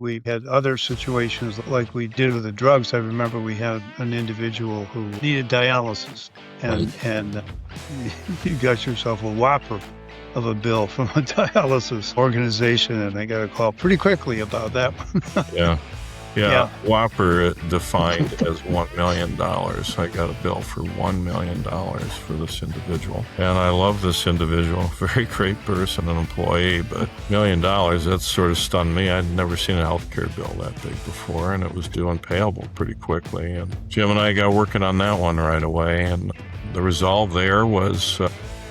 We had other situations like we did with the drugs. I remember we had an individual who needed dialysis, and you got yourself a whopper of a bill from a dialysis organization, and I got a call pretty quickly about that one. Yeah. Yeah. Whopper defined as $1 million. I got a bill for $1 million for this individual. And I love this individual, very great person, an employee, but $1 million, that sort of stunned me. I'd never seen a healthcare bill that big before, and it was due and payable pretty quickly. And Jim and I got working on that one right away, and the resolve there was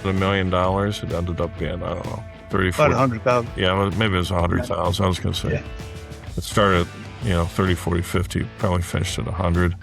$1 million. It ended up being, I don't know, 34. About 100,000. Yeah, maybe it was 100,000. I was going to say. Yeah. It started, 30, 40, 50, probably finished at 100.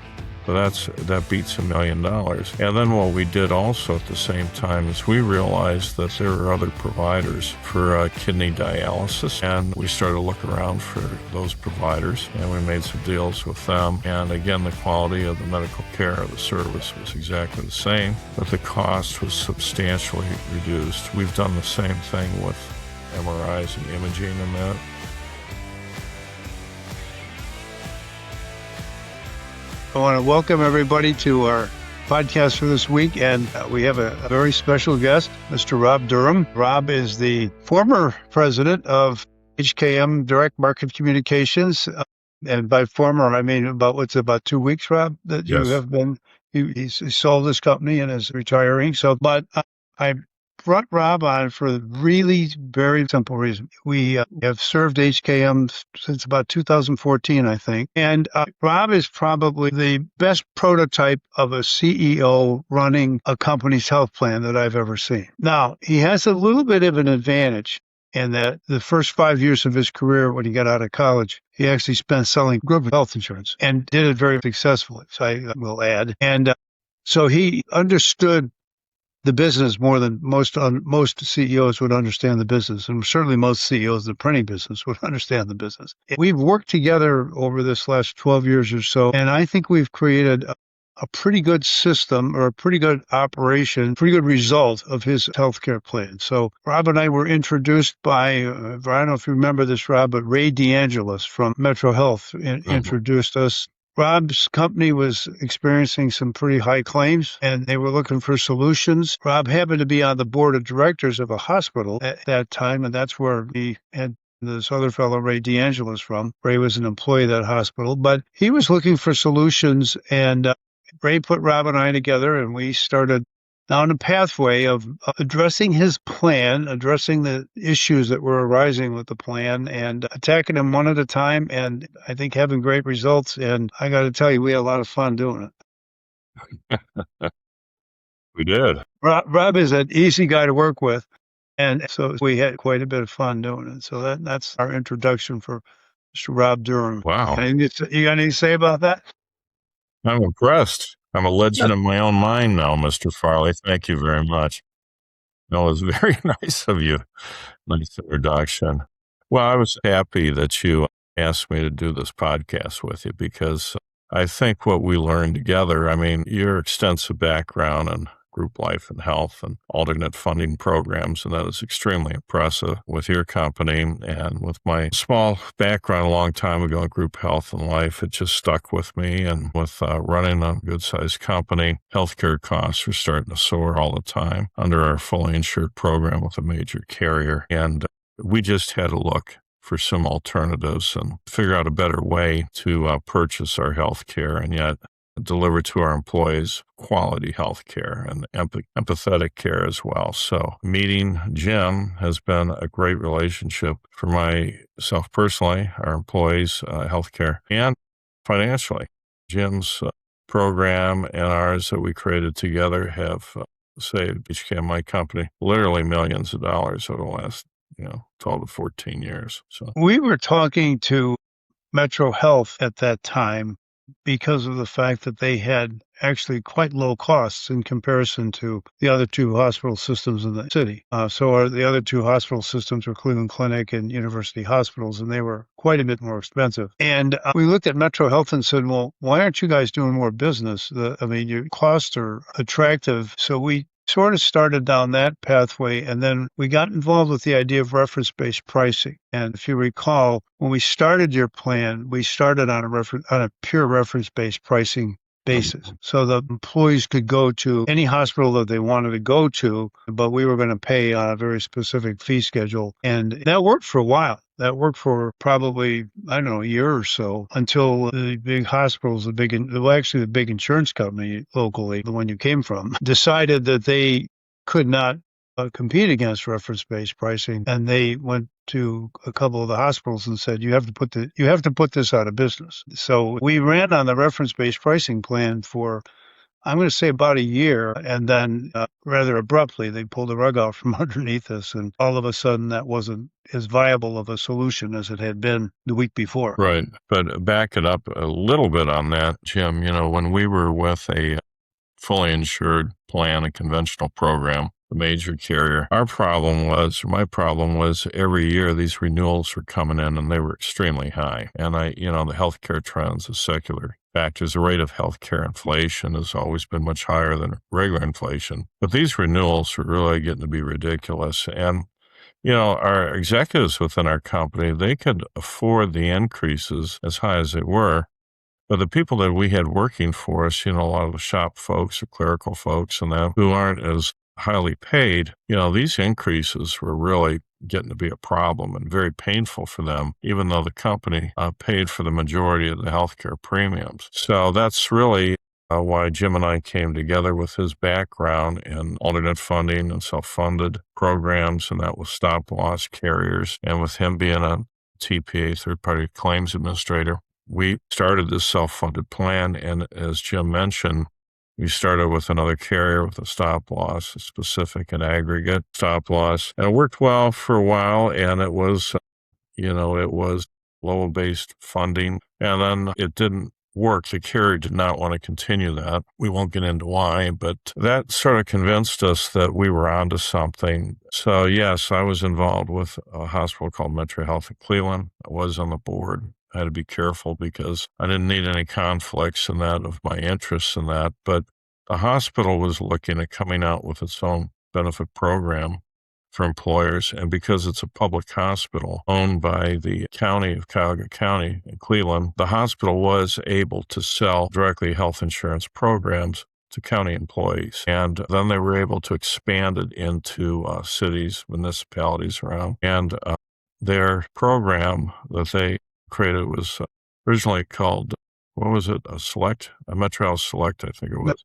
But that beats $1 million. And then what we did also at the same time is we realized that there were other providers for kidney dialysis. And we started to look around for those providers, and we made some deals with them. And again, the quality of the medical care of the service was exactly the same, but the cost was substantially reduced. We've done the same thing with MRIs and imaging and that. I want to welcome everybody to our podcast for this week, and we have a very special guest, Mr. Rob Durham. Rob is the former president of HKM Direct Market Communications, and by former, I mean about 2 weeks, Rob, that Yes. you have been. He sold his company and is retiring. But I brought Rob on for a really very simple reason. We have served HKM since about 2014, I think. And Rob is probably the best prototype of a CEO running a company's health plan that I've ever seen. Now, he has a little bit of an advantage in that the first 5 years of his career when he got out of college, he actually spent selling group health insurance and did it very successfully, so I will add. And so he understood the business more than most CEOs would understand the business, and certainly most CEOs of the printing business would understand the business. We've worked together over this last 12 years or so, and I think we've created a pretty good system or a pretty good operation, pretty good result of his healthcare plan. So Rob and I were introduced by, I don't know if you remember this, Rob, but Ray DeAngelis from Metro Health introduced us. Rob's company was experiencing some pretty high claims, and they were looking for solutions. Rob happened to be on the board of directors of a hospital at that time, and that's where he had this other fellow, Ray DeAngelis, from. Ray was an employee of that hospital, but he was looking for solutions, and Ray put Rob and I together, and we started down a pathway of addressing his plan, addressing the issues that were arising with the plan, and attacking them one at a time, and I think having great results. And I got to tell you, we had a lot of fun doing it. We did. Rob is an easy guy to work with, and so we had quite a bit of fun doing it. So that's our introduction for Mr. Rob Durham. Wow. You got anything to say about that? I'm impressed. I'm a legend in my own mind now, Mr. Farley. Thank you very much. That was very nice of you. Nice introduction. Well, I was happy that you asked me to do this podcast with you because I think what we learned together, your extensive background in group life and health and alternate funding programs, and that is extremely impressive with your company. And with my small background a long time ago in group health and life, it just stuck with me. And with running a good-sized company, healthcare costs were starting to soar all the time under our fully insured program with a major carrier. And we just had to look for some alternatives and figure out a better way to purchase our health care and yet deliver to our employees quality health care and empathetic care as well. So meeting Jim has been a great relationship for myself personally, our employees, healthcare, and financially. Jim's program and ours that we created together have saved HKM, my company, literally millions of dollars over the last 12 to 14 years. So we were talking to Metro Health at that time because of the fact that they had actually quite low costs in comparison to the other two hospital systems in the city. The other two hospital systems were Cleveland Clinic and University Hospitals, and they were quite a bit more expensive. And we looked at Metro Health and said, well, why aren't you guys doing more business? Your costs are attractive. So we sort of started down that pathway, and then we got involved with the idea of reference-based pricing. And if you recall, when we started your plan, we started on a pure reference-based pricing basis. So the employees could go to any hospital that they wanted to go to, but we were going to pay on a very specific fee schedule. And that worked for a while. That worked for probably, I don't know, a year or so until the big hospitals, actually the big insurance company locally, the one you came from, decided that they could not compete against reference-based pricing, and they went to a couple of the hospitals and said, you have to put this out of business. So we ran on the reference-based pricing plan for, I'm going to say, about a year, and then rather abruptly they pulled the rug out from underneath us, and all of a sudden that wasn't as viable of a solution as it had been the week before. Right. But back it up a little bit on that, Jim. When we were with a fully insured plan, a conventional program, the major carrier, my problem was every year these renewals were coming in and they were extremely high. And the healthcare trends, the secular factors, the rate of healthcare inflation has always been much higher than regular inflation. But these renewals were really getting to be ridiculous. And our executives within our company, they could afford the increases as high as they were. But the people that we had working for us, a lot of the shop folks or clerical folks and that who aren't as highly paid, these increases were really getting to be a problem and very painful for them, even though the company paid for the majority of the healthcare premiums. So that's really why Jim and I came together with his background in alternate funding and self-funded programs, and that was stop-loss carriers. And with him being a TPA, third-party claims administrator, we started this self-funded plan, and as Jim mentioned, we started with another carrier with a stop-loss, a specific and aggregate stop-loss, and it worked well for a while, and it was low-based funding, and then it didn't work. The carrier did not want to continue that. We won't get into why, but that sort of convinced us that we were onto something. So yes, I was involved with a hospital called Metro Health in Cleveland. I was on the board. I had to be careful because I didn't need any conflicts in that of my interests in that. But the hospital was looking at coming out with its own benefit program for employers. And because it's a public hospital owned by the county of Cuyahoga County in Cleveland, the hospital was able to sell directly health insurance programs to county employees. And then they were able to expand it into cities, municipalities around. And their program that they created was originally called, what was it? A Metro Health Select, I think it was.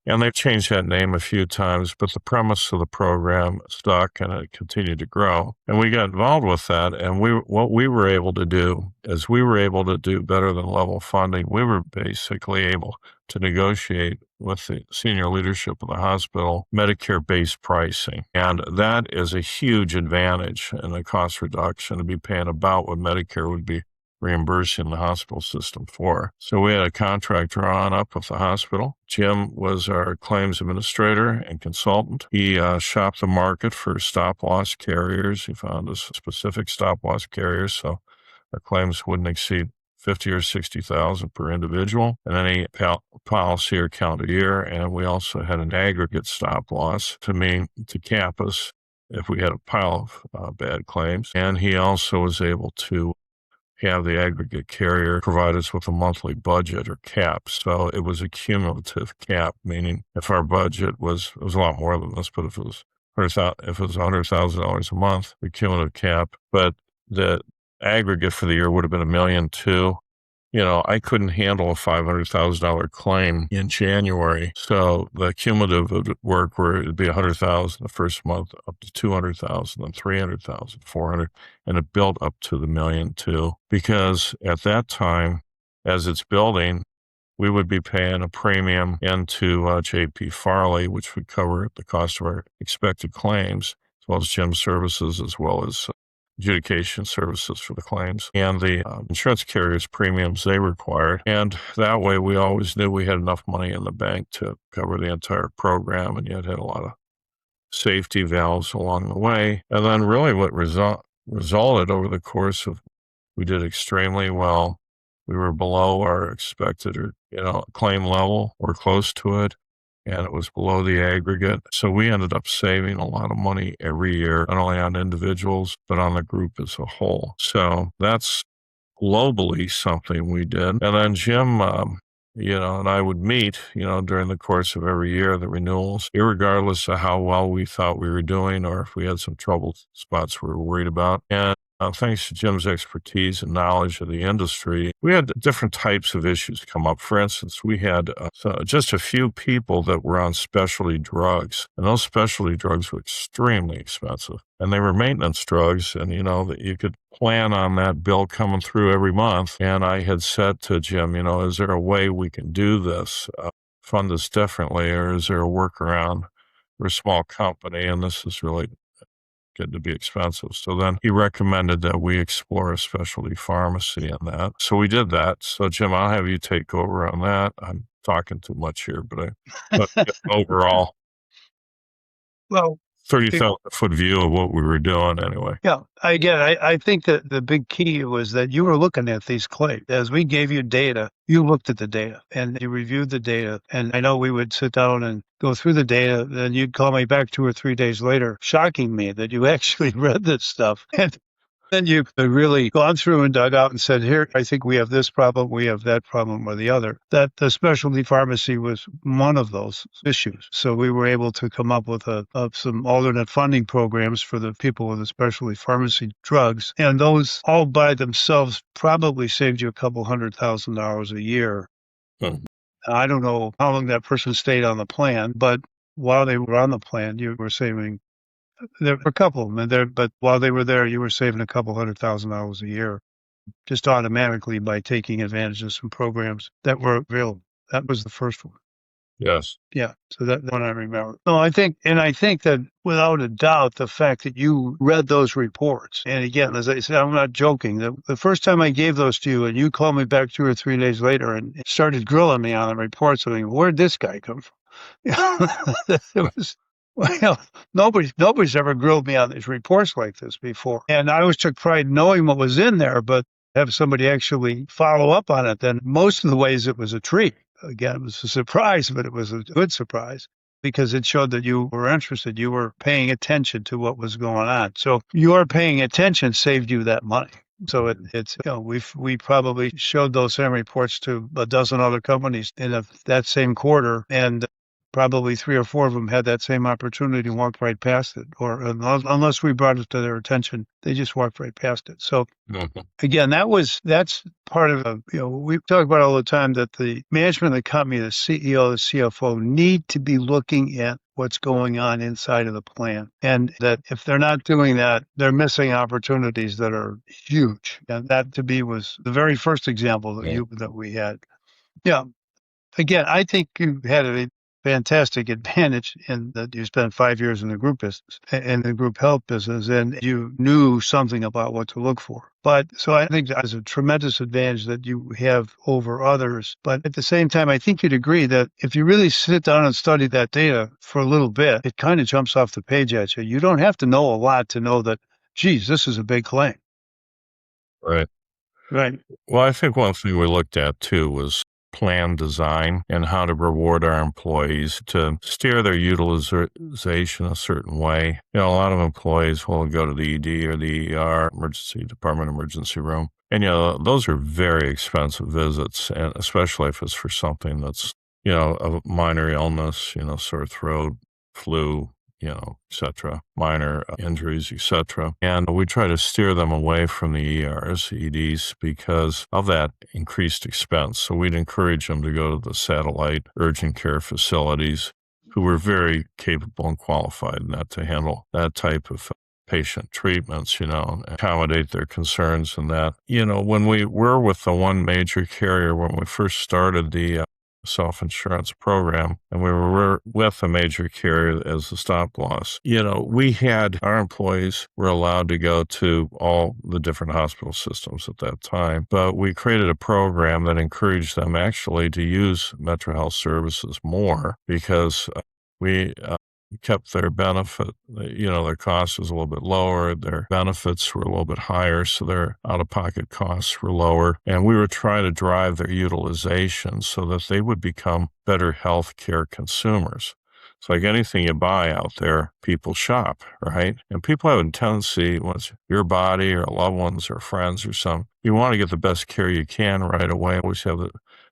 And they've changed that name a few times, but the premise of the program stuck and it continued to grow. And we got involved with that. And what we were able to do is we were able to do better than level funding. We were basically able to negotiate with the senior leadership of the hospital Medicare-based pricing. And that is a huge advantage in a cost reduction to be paying about what Medicare would be reimbursing the hospital system for. So we had a contract drawn up with the hospital. Jim was our claims administrator and consultant. He shopped the market for stop-loss carriers. He found us specific stop-loss carriers, so our claims wouldn't exceed $50,000 or $60,000 per individual and any policy or calendar year. And we also had an aggregate stop-loss to cap us if we had a pile of bad claims. And he also was able to have the aggregate carrier provide us with a monthly budget or cap. So it was a cumulative cap, meaning if our budget was, it was a lot more than this, but if it was $100,000 a month, the cumulative cap, but the aggregate for the year would have been $1.2 million. I couldn't handle a $500,000 claim in January. So the cumulative would work where it'd be $100,000 the first month, up to $200,000, then $300,000, $400,000, and it built up to the $1.2 million. Because at that time, as it's building, we would be paying a premium into J.P. Farley, which would cover the cost of our expected claims, as well as gym services, as well as adjudication services for the claims, and the insurance carriers' premiums they required. And that way, we always knew we had enough money in the bank to cover the entire program, and yet had a lot of safety valves along the way. And then really what resulted over the course of, we did extremely well. We were below our expected or claim level or close to it. and it was below the aggregate. So we ended up saving a lot of money every year, not only on individuals, but on the group as a whole. So that's globally something we did. And then Jim, and I would meet, during the course of every year, the renewals, irregardless of how well we thought we were doing or if we had some trouble spots we were worried about. And thanks to Jim's expertise and knowledge of the industry, we had different types of issues come up. For instance, we had just a few people that were on specialty drugs, and those specialty drugs were extremely expensive. And they were maintenance drugs, and that you could plan on that bill coming through every month. And I had said to Jim, is there a way we can do this, fund this differently, or is there a workaround? We're a small company, and this is really getting to be expensive. So then he recommended that we explore a specialty pharmacy in that. So we did that. So Jim, I'll have you take over on that. I'm talking too much here, but overall, Well, 30,000-foot view of what we were doing anyway. yeah. Again, I think that the big key was that you were looking at these claims. As we gave you data, you looked at the data and you reviewed the data. And I know we would sit down and go through the data. Then you'd call me back 2 or 3 days later, shocking me that you actually read this stuff. And then you've really gone through and dug out and said, here, I think we have this problem, we have that problem or the other. That the specialty pharmacy was one of those issues. So we were able to come up with some alternate funding programs for the people with the specialty pharmacy drugs. And those all by themselves probably saved you a couple $100,000 a year. I don't know how long that person stayed on the plan, but while they were on the plan, you were saving. There were a couple of them there, but while they were there, you were saving a couple $100,000 a year just automatically by taking advantage of some programs that were available. That was the first one. Yes. Yeah. So that one I remember. No, I think that without a doubt, the fact that you read those reports, and again, as I said, I'm not joking. The first time I gave those to you and you called me back 2 or 3 days later and started grilling me on the reports, I mean, where'd this guy come from? It was, well, nobody's ever grilled me on these reports like this before. And I always took pride in knowing what was in there, but have somebody actually follow up on it, then most of the ways it was a treat. Again, it was a surprise, but it was a good surprise because it showed that you were interested. You were paying attention to what was going on. So your paying attention saved you that money. So it's we probably showed those same reports to a dozen other companies in that same quarter, and probably 3 or 4 of them had that same opportunity and walked right past it, or unless we brought it to their attention, they just walked right past it. So again, that's part of we talk about all the time that the management of the company, the CEO, the CFO need to be looking at what's going on inside of the plan, and that if they're not doing that, they're missing opportunities that are huge. And that to me was the very first example that we had. Yeah. Again, I think you had a fantastic advantage in that you spent 5 years in the group business and the group health business, and you knew something about what to look for. But so I think that's a tremendous advantage that you have over others. But at the same time, I think you'd agree that if you really sit down and study that data for a little bit, it kind of jumps off the page at you. You don't have to know a lot to know that, geez, this is a big claim. Right. Right. Well, I think one thing we looked at too was plan design and how to reward our employees to steer their utilization a certain way. A lot of employees will go to the ED or the ER, emergency room. And, those are very expensive visits, and especially if it's for something that's, a minor illness, sore throat, flu, et cetera, minor injuries, et cetera. And we try to steer them away from the ERs, EDs, because of that increased expense. So we'd encourage them to go to the satellite urgent care facilities, who were very capable and qualified in that to handle that type of patient treatments, and accommodate their concerns and that. When we were with the one major carrier, when we first started the self-insurance program, and we were with a major carrier as a stop loss. We had our employees were allowed to go to all the different hospital systems at that time, but we created a program that encouraged them actually to use Metro Health services more because we kept their benefit, their cost was a little bit lower. Their benefits were a little bit higher, so their out-of-pocket costs were lower. And we were trying to drive their utilization so that they would become better healthcare consumers. It's like anything you buy out there, people shop, right? And people have a tendency, when it's your body or loved ones or friends or something, you want to get the best care you can right away. Always have the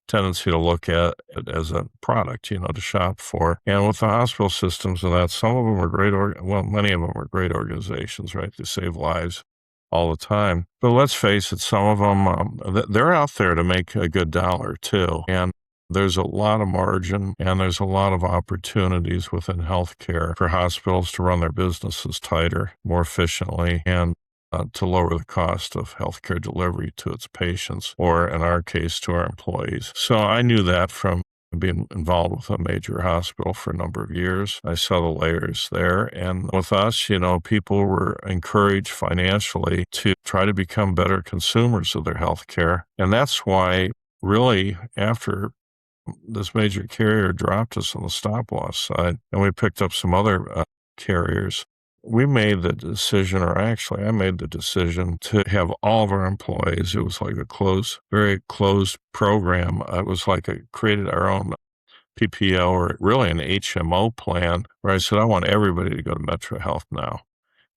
tendency to look at it as a product, to shop for. And with the hospital systems and that, some of them are many of them are great organizations, right? They save lives all the time. But let's face it, some of them, they're out there to make a good dollar too. And there's a lot of margin and there's a lot of opportunities within healthcare for hospitals to run their businesses tighter, more efficiently, and to lower the cost of healthcare delivery to its patients, or in our case, to our employees. So I knew that from being involved with a major hospital for a number of years. I saw the layers there. And with us, people were encouraged financially to try to become better consumers of their healthcare. And that's why, really, after this major carrier dropped us on the stop-loss side, and we picked up some other carriers, we made the decision, or actually I made the decision, to have all of our employees. It was like a very closed program. It was like created our own PPO, or really an HMO plan, where I said, I want everybody to go to Metro Health now.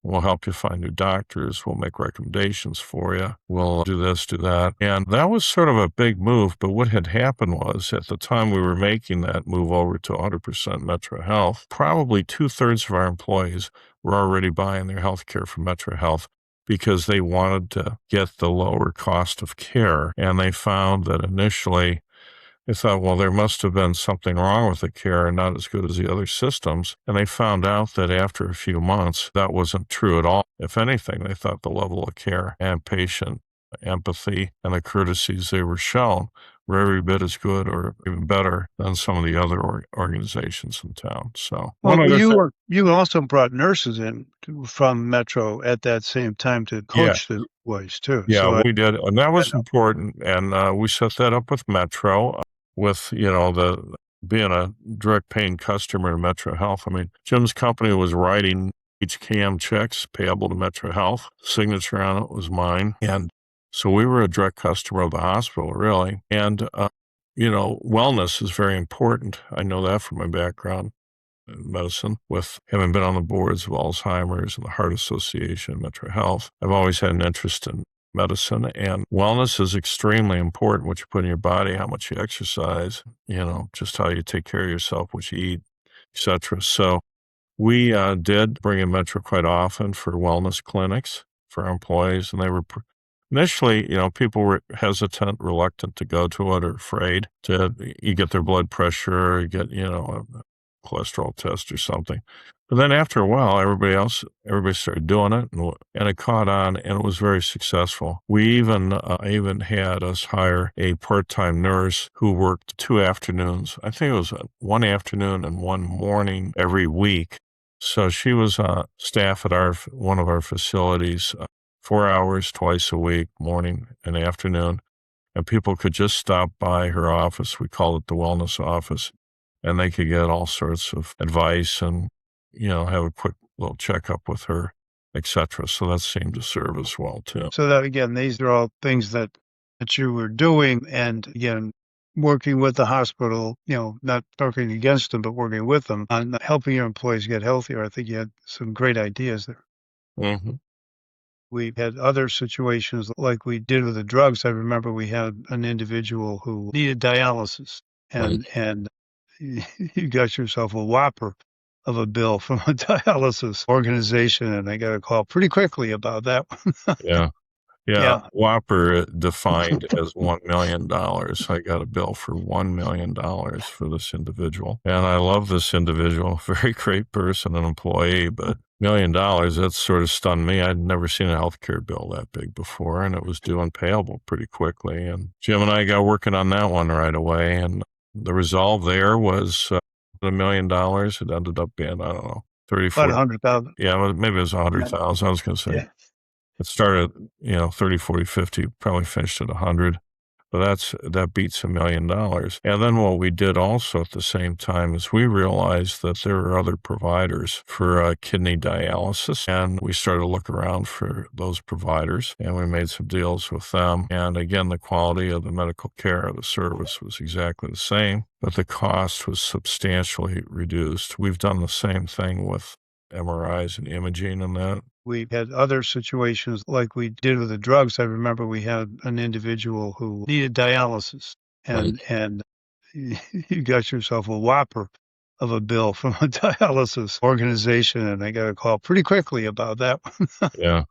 We'll help you find new doctors. We'll make recommendations for you. We'll do this, do that. And that was sort of a big move. But what had happened was, at the time we were making that move over to 100% Metro Health, probably 2/3 of our employees were already buying their health care from Metro Health because they wanted to get the lower cost of care. And they found that initially, they thought, well, there must have been something wrong with the care and not as good as the other systems. And they found out that after a few months, that wasn't true at all. If anything, they thought the level of care and patient empathy and the courtesies they were shown were every bit as good or even better than some of the other organizations in town. So, you also brought nurses in from Metro at that same time to coach the boys too. Yeah, so we did. And that was important. And we set that up with Metro. With, being a direct paying customer to Metro Health. I mean, Jim's company was writing HKM checks payable to Metro Health. Signature on it was mine. And so we were a direct customer of the hospital, really. And, wellness is very important. I know that from my background in medicine, with having been on the boards of Alzheimer's and the Heart Association, Metro Health. I've always had an interest in medicine, and wellness is extremely important. What you put in your body, how much you exercise, just how you take care of yourself, what you eat, etc. So we did bring in Metro quite often for wellness clinics for our employees, and they were initially, people were hesitant, reluctant to go to it, or afraid you get their blood pressure, or you get, a cholesterol test or something. But then after a while, everybody started doing it, and it caught on, and it was very successful. We even had us hire a part-time nurse who worked 2 afternoons. I think it was 1 afternoon and 1 morning every week. So she was staff at one of our facilities, 4 hours twice a week, morning and afternoon. And people could just stop by her office. We call it the wellness office. And they could get all sorts of advice and, have a quick little checkup with her, etc. So that seemed to serve us well, too. So that, again, these are all things that you were doing. And again, working with the hospital, not working against them, but working with them on helping your employees get healthier. I think you had some great ideas there. Mm-hmm. We had other situations like we did with the drugs. I remember we had an individual who needed dialysis, and you got yourself a whopper of a bill from a dialysis organization, and I got a call pretty quickly about that one. Yeah. Whopper defined as $1 million. I got a bill for $1 million for this individual. And I love this individual, very great person, an employee, but $1 million, that sort of stunned me. I'd never seen a healthcare bill that big before, and it was due and payable pretty quickly. And Jim and I got working on that one right away. And the resolve there was $1 million. It ended up being, I don't know, 34. About 100,000. Yeah, maybe it was 100,000. I was going to say. Yeah. It started, 30, 40, 50, probably finished at 100. But that beats $1 million. And then what we did also at the same time is we realized that there are other providers for kidney dialysis, and we started to look around for those providers, and we made some deals with them. And again, the quality of the medical care of the service was exactly the same, but the cost was substantially reduced. We've done the same thing with MRIs and imaging and that. We had other situations like we did with the drugs. I remember we had an individual who needed dialysis, and you got yourself a whopper of a bill from a dialysis organization, and I got a call pretty quickly about that one. Yeah.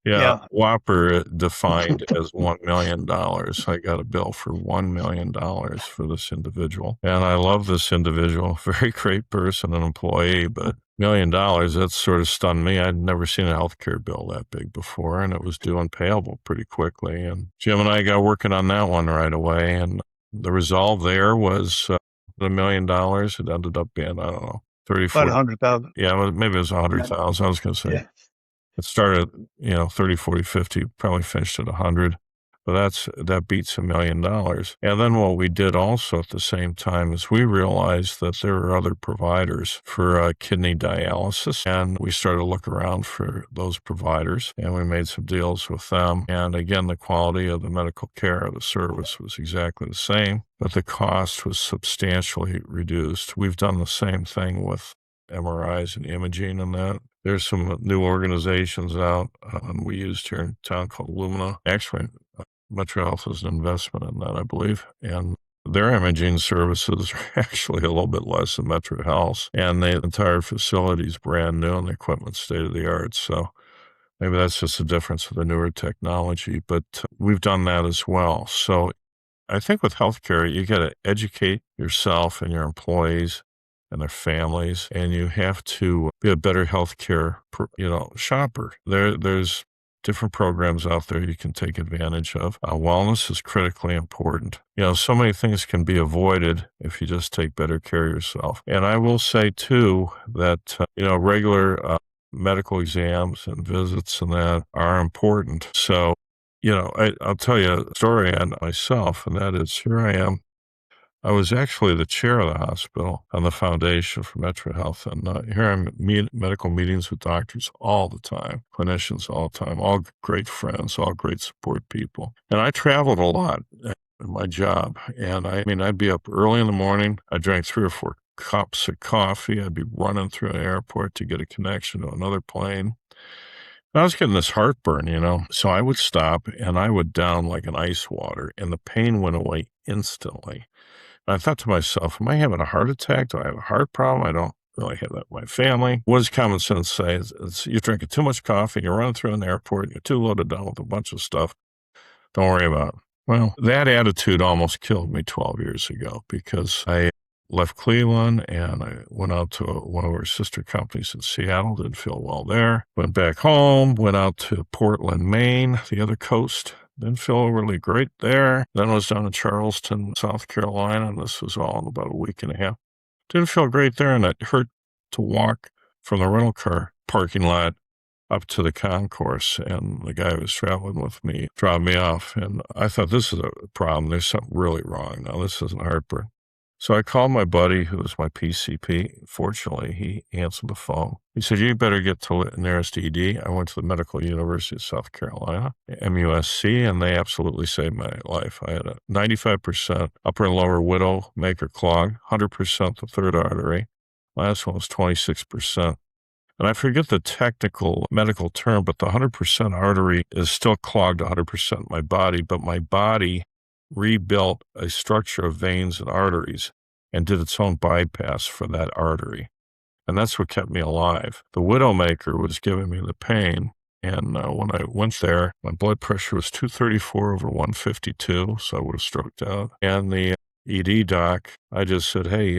Yeah, Yeah. whopper defined as $1 million. I got a bill for $1 million for this individual. And I love this individual, very great person, an employee, but $1 million, that sort of stunned me. I'd never seen a healthcare bill that big before, and it was due and payable pretty quickly. And Jim and I got working on that one right away. And the resolve there was the $1 million. It ended up being, I don't know, 34. About 100,000. Yeah, maybe it was 100,000. I was going to say. Yeah. It started, 30, 40, 50, probably finished at 100, but that beats $1 million. And then what we did also at the same time is we realized that there are other providers for kidney dialysis, and we started to look around for those providers, and we made some deals with them. And again, the quality of the medical care of the service was exactly the same, but the cost was substantially reduced. We've done the same thing with MRIs and imaging and that. There's some new organizations out we used here in town called Lumina. Actually, Metro Health is an investment in that, I believe. And their imaging services are actually a little bit less than Metro Health. And the entire facility is brand new and the equipment's state of the art. So maybe that's just a difference with the newer technology. But we've done that as well. So I think with healthcare, you got to educate yourself and your employees and their families, and you have to be a better healthcare, shopper. There's different programs out there you can take advantage of. Wellness is critically important. So many things can be avoided if you just take better care of yourself. And I will say too that regular medical exams and visits and that are important. So I'll tell you a story on myself, and that is here I am. I was actually the chair of the hospital on the foundation for Metro Health. And here I'm at medical meetings with doctors all the time, clinicians all the time, all great friends, all great support people. And I traveled a lot in my job. And I'd be up early in the morning. I drank 3 or 4 cups of coffee. I'd be running through an airport to get a connection to another plane. I was getting this heartburn, so I would stop and I would down like an ice water, and the pain went away instantly. And I thought to myself, am I having a heart attack? Do I have a heart problem? I don't really have that in my family. What does common sense say? It's you're drinking too much coffee, you're running through an airport, you're too loaded down with a bunch of stuff. Don't worry about it. Well, that attitude almost killed me 12 years ago because I left Cleveland and I went out to one of our sister companies in Seattle, didn't feel well there. Went back home, went out to Portland, Maine, the other coast. Didn't feel really great there. Then I was down in Charleston, South Carolina, and this was all in about a week and a half. Didn't feel great there, and it hurt to walk from the rental car parking lot up to the concourse, and the guy who was traveling with me dropped me off, and I thought, this is a problem. There's something really wrong. Now, this isn't heartburn. So I called my buddy, who was my PCP. Fortunately, he answered the phone. He said, you better get to the nearest ED. I went to the Medical University of South Carolina, MUSC, and they absolutely saved my life. I had a 95% upper and lower widowmaker clog, 100% the third artery. Last one was 26%. And I forget the technical medical term, but the 100% artery is still clogged 100% in my body, but my body rebuilt a structure of veins and arteries and did its own bypass for that artery. And that's what kept me alive. The widowmaker was giving me the pain. And when I went there, my blood pressure was 234 over 152, so I would have stroked out. And the ED doc, I just said, hey,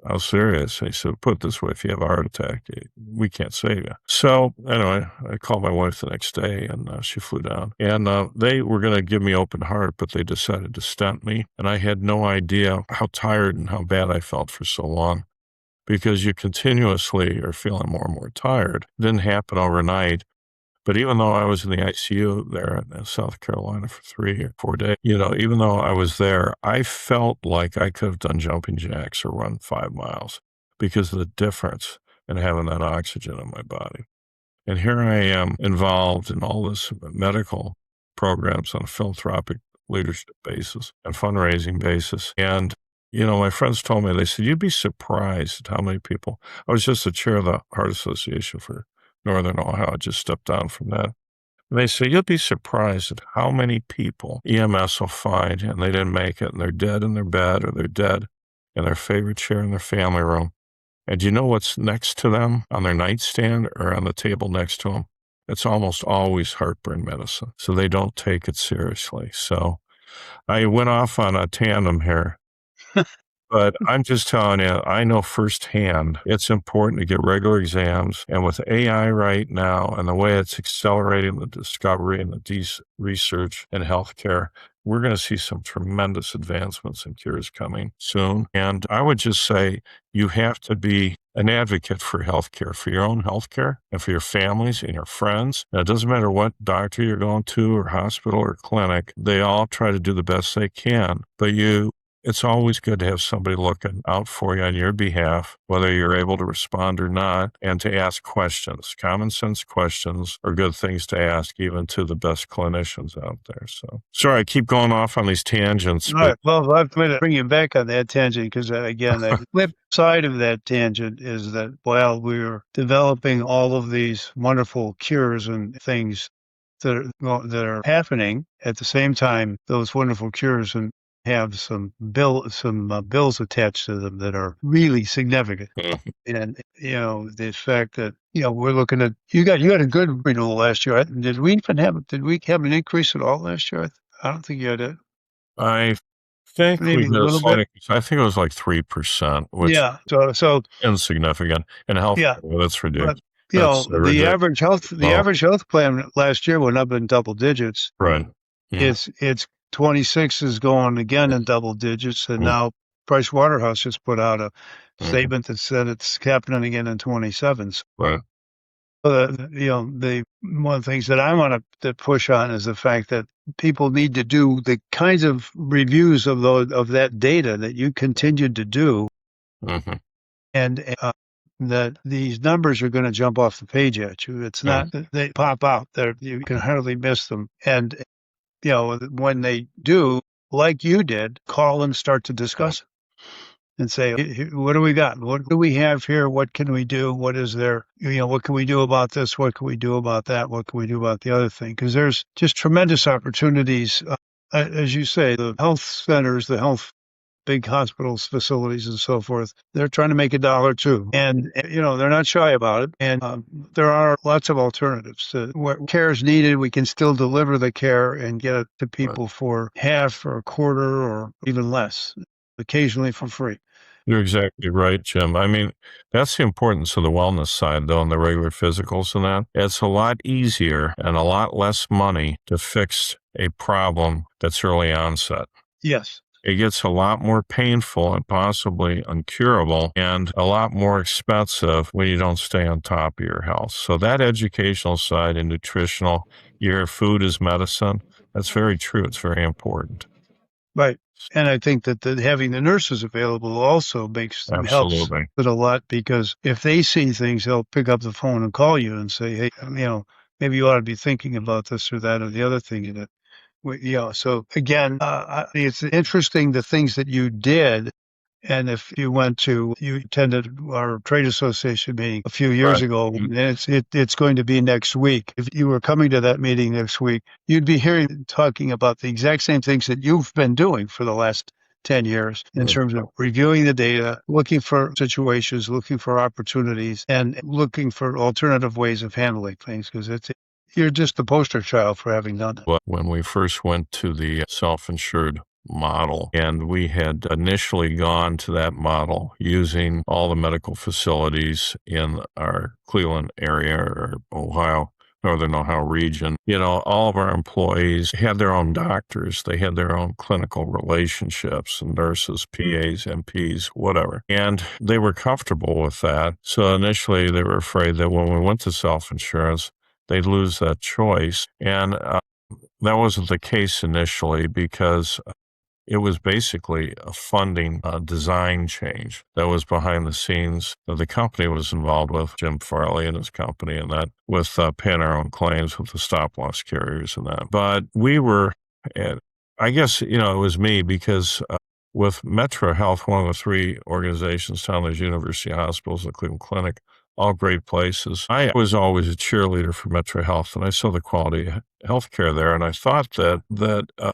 how serious? And he said, put it this way, if you have a heart attack, we can't save you. So anyway, I called my wife the next day and she flew down. And they were going to give me open heart, but they decided to stent me. And I had no idea how tired and how bad I felt for so long because you continuously are feeling more and more tired. It didn't happen overnight. But even though I was in the ICU there in South Carolina for 3 or 4 days, even though I was there, I felt like I could have done jumping jacks or run 5 miles because of the difference in having that oxygen in my body. And here I am involved in all this medical programs on a philanthropic leadership basis and fundraising basis. And, my friends told me, they said, you'd be surprised at how many people. I was just the chair of the Heart Association for Northern Ohio. I just stepped down from that. And they say, you'll be surprised at how many people EMS will find and they didn't make it and they're dead in their bed or they're dead in their favorite chair in their family room. And do you know what's next to them on their nightstand or on the table next to them? It's almost always heartburn medicine. So they don't take it seriously. So I went off on a tandem here. But I'm just telling you, I know firsthand it's important to get regular exams. And with AI right now and the way it's accelerating the discovery and the research in healthcare, we're going to see some tremendous advancements and cures coming soon. And I would just say you have to be an advocate for healthcare, for your own healthcare and for your families and your friends. Now, it doesn't matter what doctor you're going to or hospital or clinic. They all try to do the best they can. But it's always good to have somebody looking out for you on your behalf, whether you're able to respond or not, and to ask questions. Common sense questions are good things to ask, even to the best clinicians out there. So, sorry, I keep going off on these tangents. All right. Well, I'm going to bring you back on that tangent because, again, the flip side of that tangent is that while we're developing all of these wonderful cures and things that are happening at the same time, those wonderful cures and have some bills attached to them that are really significant. And the fact that we're looking at you got a good renewal last year. Did we have an increase at all last year? I don't think you had it. I think we Maybe did a little bit. I think it was like 3%, which Yeah. So insignificant. In health, yeah, that's ridiculous. but That's ridiculous. the average health plan last year went up in double digits. Right. It's 26 is going again in double digits, and now Price Waterhouse just put out a statement that said it's happening again in 27s. Right. The one of the things that I want to push on is the fact that people need to do the kinds of reviews of that data that you continued to do, and that these numbers are going to jump off the page at you. It's not they pop out there; you can hardly miss them. And when they do, like you did, call and start to discuss it. And say, what do we got? What do we have here? What can we do? What is there? What can we do about this? What can we do about that? What can we do about the other thing? Because there's just tremendous opportunities. As you say, the health centers, the big hospitals, facilities, and so forth, they're trying to make a dollar too. And, they're not shy about it. And there are lots of alternatives. Where care is needed, we can still deliver the care and get it to people for half or a quarter or even less, occasionally for free. You're exactly right, Jim. I mean, that's the importance of the wellness side, though, and the regular physicals and that. It's a lot easier and a lot less money to fix a problem that's early onset. Yes. It gets a lot more painful and possibly incurable and a lot more expensive when you don't stay on top of your health. So that educational side and nutritional, your food is medicine, that's very true. It's very important. Right. And I think that having the nurses available also helps it a lot, because if they see things, they'll pick up the phone and call you and say, hey, maybe you ought to be thinking about this or that or the other thing. So again, it's interesting the things that you did. And if you attended our trade association meeting a few years ago, and it's going to be next week. If you were coming to that meeting next week, you'd be talking about the exact same things that you've been doing for the last 10 years in terms of reviewing the data, looking for situations, looking for opportunities, and looking for alternative ways of handling things, because you're just the poster child for having done that. When we first went to the self-insured model, and we had initially gone to that model using all the medical facilities in our Cleveland area or Northern Ohio region, all of our employees had their own doctors. They had their own clinical relationships and nurses, PAs, MPs, whatever. And they were comfortable with that. So initially they were afraid that when we went to self-insurance, they'd lose that choice. And that wasn't the case initially because it was basically a funding design change that was behind the scenes that the company was involved with, Jim Farley and his company, and that with paying our own claims with the stop-loss carriers and that. But we were, I guess, it was me because with Metro Health, one of the three organizations down there's University Hospitals and the Cleveland Clinic, all great places. I was always a cheerleader for Metro Health, and I saw the quality of healthcare there, and I thought that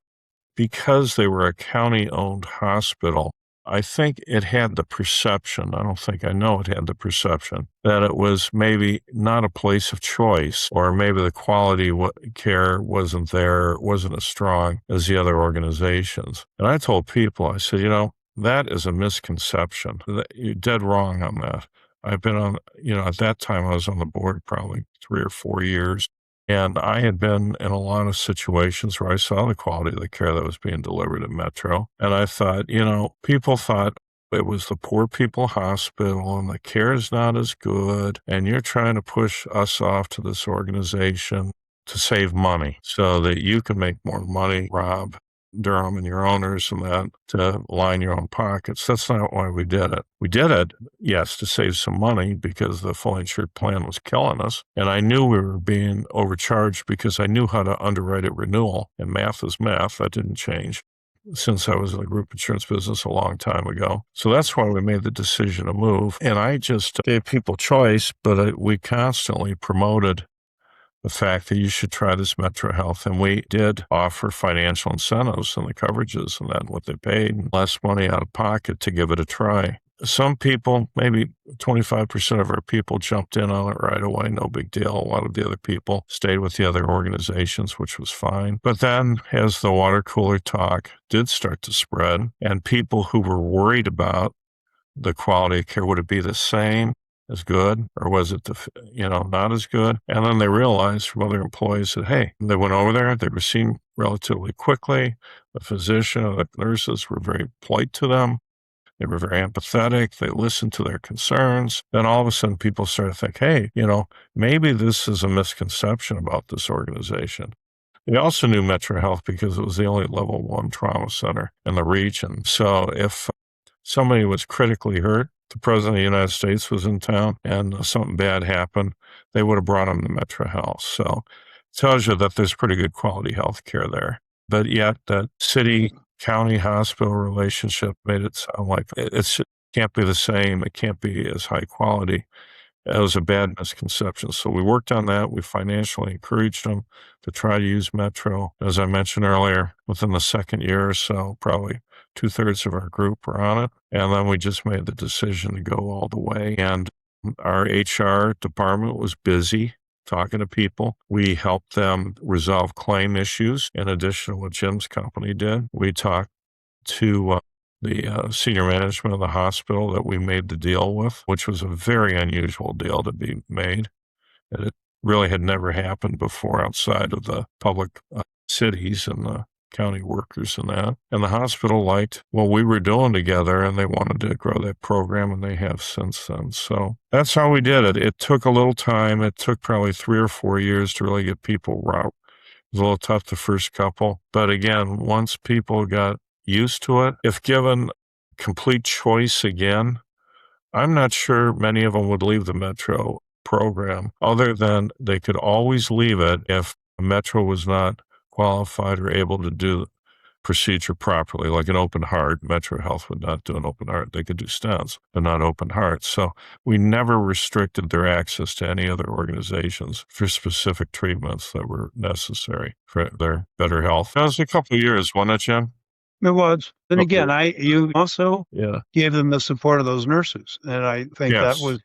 because they were a county-owned hospital, I think it had the perception, I know it had the perception, that it was maybe not a place of choice, or maybe the quality care wasn't there, wasn't as strong as the other organizations. And I told people, I said, that is a misconception. You're dead wrong on that. I've been on, at that time I was on the board probably 3 or 4 years. And I had been in a lot of situations where I saw the quality of the care that was being delivered at Metro. And I thought, people thought it was the poor people hospital and the care is not as good. And you're trying to push us off to this organization to save money so that you can make more money, Rob Durham and your owners and that, to line your own pockets. That's not why we did it. We did it, yes, to save some money because the fully insured plan was killing us. And I knew we were being overcharged because I knew how to underwrite a renewal. And math is math. That didn't change since I was in the group insurance business a long time ago. So that's why we made the decision to move. And I just gave people choice, but we constantly promoted the fact that you should try this Metro Health. And we did offer financial incentives and the coverages and that, what they paid, and less money out of pocket to give it a try. Some people, maybe 25% of our people jumped in on it right away. No big deal. A lot of the other people stayed with the other organizations, which was fine. But then as the water cooler talk did start to spread, and people who were worried about the quality of care, would it be the same, as good, or was it not as good? And then they realized from other employees that, hey, they went over there, they were seen relatively quickly. The physician and the nurses were very polite to them. They were very empathetic. They listened to their concerns. Then all of a sudden people started to think, hey, maybe this is a misconception about this organization. They also knew Metro Health because it was the only level 1 trauma center in the region. So if somebody was critically hurt, the president of the United States was in town, and something bad happened, they would have brought him to Metro Health. So it tells you that there's pretty good quality health care there. But yet that city-county hospital relationship made it sound like it can't be the same. It can't be as high quality. It was a bad misconception. So we worked on that. We financially encouraged them to try to use Metro. As I mentioned earlier, within the second year or so, probably 2/3 of our group were on it. And then we just made the decision to go all the way. And our HR department was busy talking to people. We helped them resolve claim issues in addition to what Jim's company did. We talked to the senior management of the hospital that we made the deal with, which was a very unusual deal to be made. It really had never happened before outside of the public cities and the county workers and that. And the hospital liked what we were doing together, and they wanted to grow that program, and they have since then. So that's how we did it. It took a little time. It took probably 3 or 4 years to really get people right. It was a little tough the first couple. But again, once people got used to it, if given complete choice again, I'm not sure many of them would leave the Metro program, other than they could always leave it if Metro was not qualified or able to do the procedure properly, like an open heart. Metro Health would not do an open heart. They could do stents, but not open hearts. So we never restricted their access to any other organizations for specific treatments that were necessary for their better health. That was a couple of years, wasn't it, Jim? It was. Then Okay. again, you also Yeah. gave them the support of those nurses, and I think that Yes. was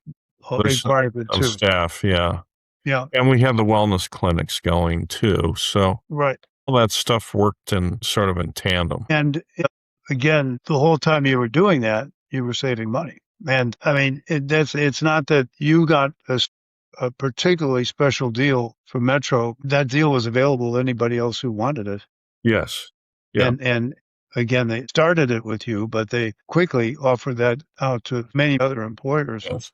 a big part of it On too. staff, yeah. Yeah, And we had the wellness clinics going too. So right. all that stuff worked in tandem. And again, the whole time you were doing that, you were saving money. And I mean, it's not that you got a particularly special deal from Metro. That deal was available to anybody else who wanted it. Yes. Yeah. And again, they started it with you, but they quickly offered that out to many other employers. Yes.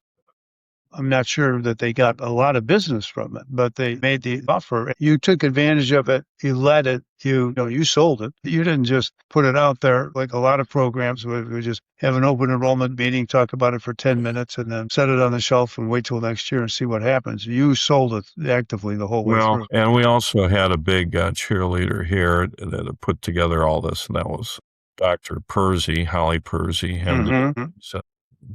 I'm not sure that they got a lot of business from it, but they made the offer. You took advantage of it. You let it. You sold it. You didn't just put it out there like a lot of programs where we just have an open enrollment meeting, talk about it for 10 minutes, and then set it on the shelf and wait till next year and see what happens. You sold it actively the whole way Well, through. and we also had a big cheerleader here that had put together all this, and that was Dr. Persy, Holly Persy, and he's a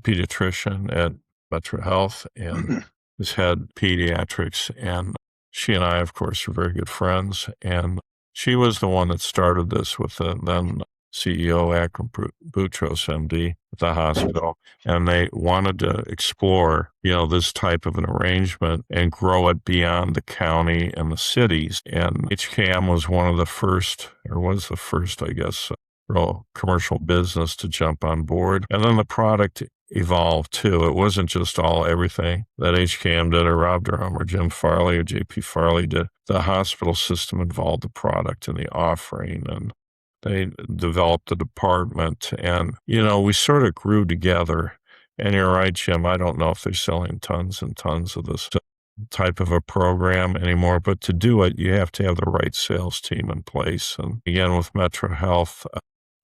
pediatrician at Metro Health and has had pediatrics. And she and I, of course, are very good friends. And she was the one that started this with the then CEO, Akram Boutros, MD, at the hospital. And they wanted to explore, this type of an arrangement and grow it beyond the county and the cities. And HKM was one of the first, or was the first, I guess, real commercial business to jump on board. And then the product evolved too. It wasn't just everything that HKM did or Rob Durham or Jim Farley or JP Farley did. The hospital system involved the product and the offering, and they developed the department, and, we sort of grew together. And you're right, Jim, I don't know if they're selling tons and tons of this type of a program anymore, but to do it, you have to have the right sales team in place. And again, with Metro Health,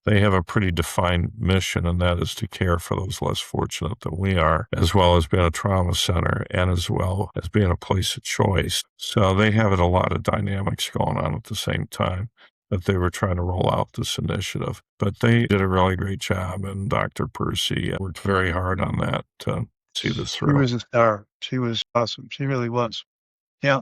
they have a pretty defined mission, and that is to care for those less fortunate than we are, as well as being a trauma center and as well as being a place of choice. So they have a lot of dynamics going on at the same time that they were trying to roll out this initiative. But they did a really great job, and Dr. Persy worked very hard on that to see this through. She was a star. She was awesome. She really was. Yeah.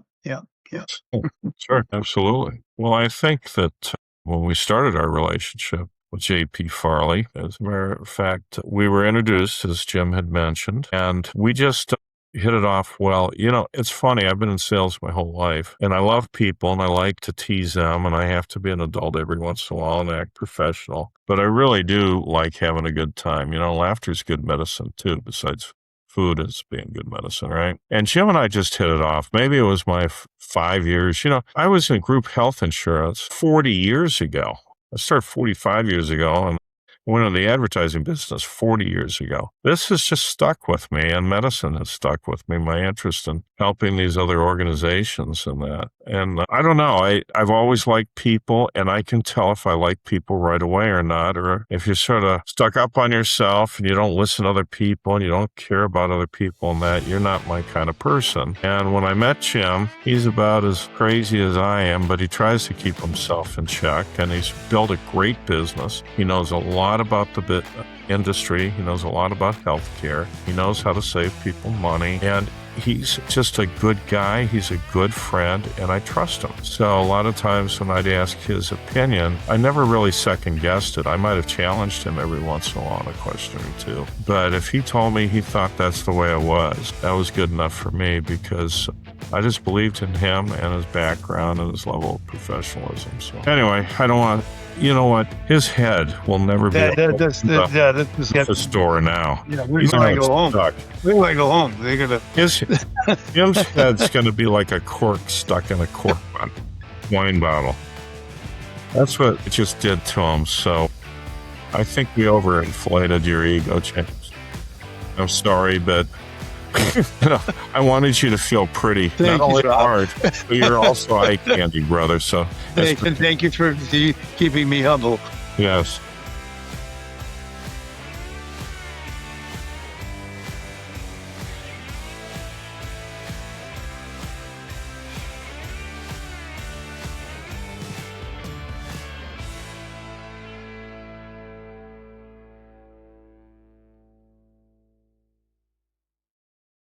Sure, absolutely. Well, I think that when we started our relationship with J.P. Farley, as a matter of fact, we were introduced, as Jim had mentioned, and we just hit it off well. It's funny. I've been in sales my whole life, and I love people, and I like to tease them, and I have to be an adult every once in a while and act professional. But I really do like having a good time. Laughter is good medicine, too, besides food is being good medicine, right? And Jim and I just hit it off. Maybe it was my 5 years. I was in group health insurance 40 years ago. I started 45 years ago and went in the advertising business 40 years ago. This has just stuck with me, and medicine has stuck with me, my interest in helping these other organizations and that. And I don't know, I've always liked people, and I can tell if I like people right away or not, or if you're sort of stuck up on yourself and you don't listen to other people and you don't care about other people and that, you're not my kind of person. And when I met Jim, he's about as crazy as I am, but he tries to keep himself in check, and he's built a great business. He knows a lot about the industry. He knows a lot about healthcare. He knows how to save people money, and he's just a good guy. He's a good friend, and I trust him. So a lot of times when I'd ask his opinion, I never really second-guessed it. I might have challenged him every once in a while on a question or two. But if he told me he thought that's the way it was, that was good enough for me, because I just believed in him and his background and his level of professionalism. So anyway, I don't want... You know what? His head will never be the store now. Yeah, we might go home. We might go home. They're gonna. Jim's head's going to be like a cork stuck in a cork wine bottle. That's what it just did to him. So I think we overinflated your ego, James. I'm sorry, but I wanted you to feel pretty. Not only hard, but you're also eye candy, brother. So thank you for keeping me humble. Yes.